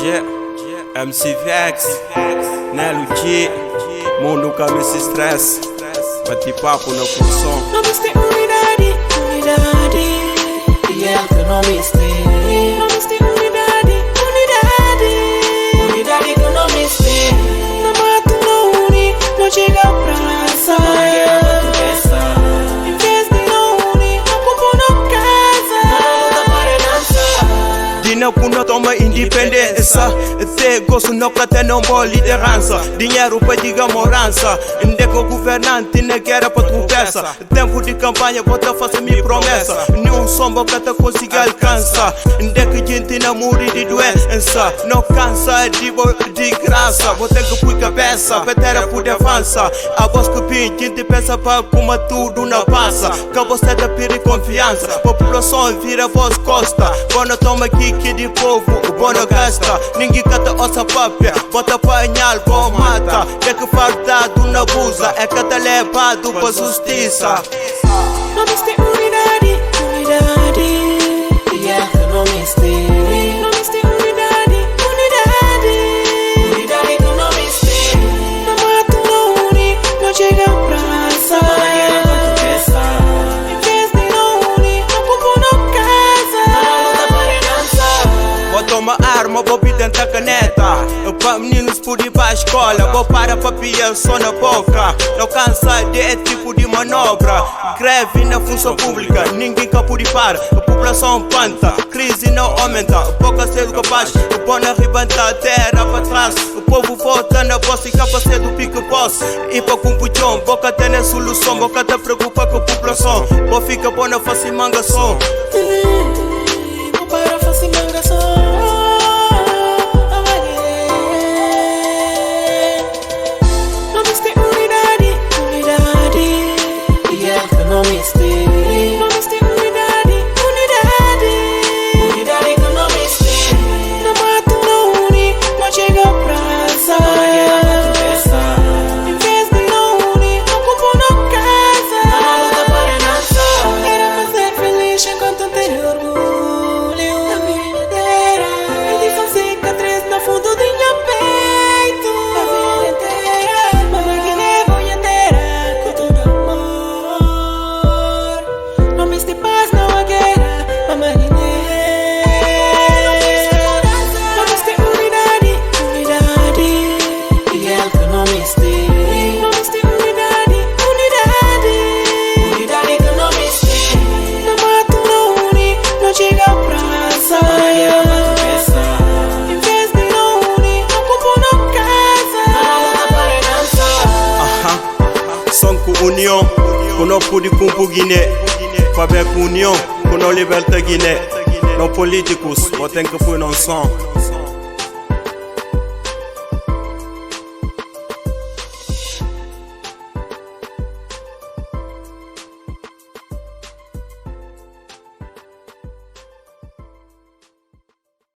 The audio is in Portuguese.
MC Vex, Nelo G, mundo com esse stress, bate papo no som. Não miste unidade, e é que não miste. Não miste unidade que não miste. Não mato, não une, não chega a praça. Em vez de não unir, ocupo na casa. Não para dançar. Dina kuna toma independência, te gosto não pra ter não boa liderança. Dinheiro pra diga morança, indego governante não quer pra tu peça. Tempo de campanha bota fazer minha promessa. Nenhum som que te consiga alcançar. Indego gente não morre de doença, não cansa de graça. Vou ter que pôr cabeça, vetera por avança. A voz que pin, gente pensa pra como tudo não passa. Que você dá pira confiança, população vira voz costa. Quando toma aqui que de povo, o bom não gasta. Ninguém cata ossa papia, bota panhal, bom mata. É que fardado não abusa, é que tá levado pra justiça. Não miste unidade, e é que não miste. Não miste unidade que não miste. Não mato, não une, não chega a praça. Em vez de não unir, ocupo na casa. Não para dançar. Vou tomar arma, vou pedir tanta caneta. Pra meninos por ir pra escola, vou para papia só na boca. Não cansa de tipo de manobra. Greve na função pública, ninguém capaz de parar. A população panta, crise não aumenta. Pouca ser capaz, o pão arrebenta a terra pra trás. O povo vota na voz e capacete do pique-posse. E pra compuchão, boca tem a solução. Boca te preocupa com a população. Vou ficar bom na face e manga som. Vou para a face e manga som. Não miste. Não miste unidade que não miste. Não mato, não une, não chega a praça. Em vez de não unir, ocupo na casa. Não para dançar. Era pra ser feliz enquanto tenho orgulho da vida inteira. Eu disse cicatriz no fundo do meu peito. A vida inteira, mamãe que levou inteira com todo amor. Não miste paz, não há guerra, mamãe. Não miste unidade, e é que não miste. Não miste unidade que não miste. Não mato, não une, não chega a praça. Em vez de não unir, ocupo na casa. Não para dançar. Som com união, com não pude cumprir Guiné. Para ver com união, com não liberta Guiné. Não políticos, vou ter que pôr no som.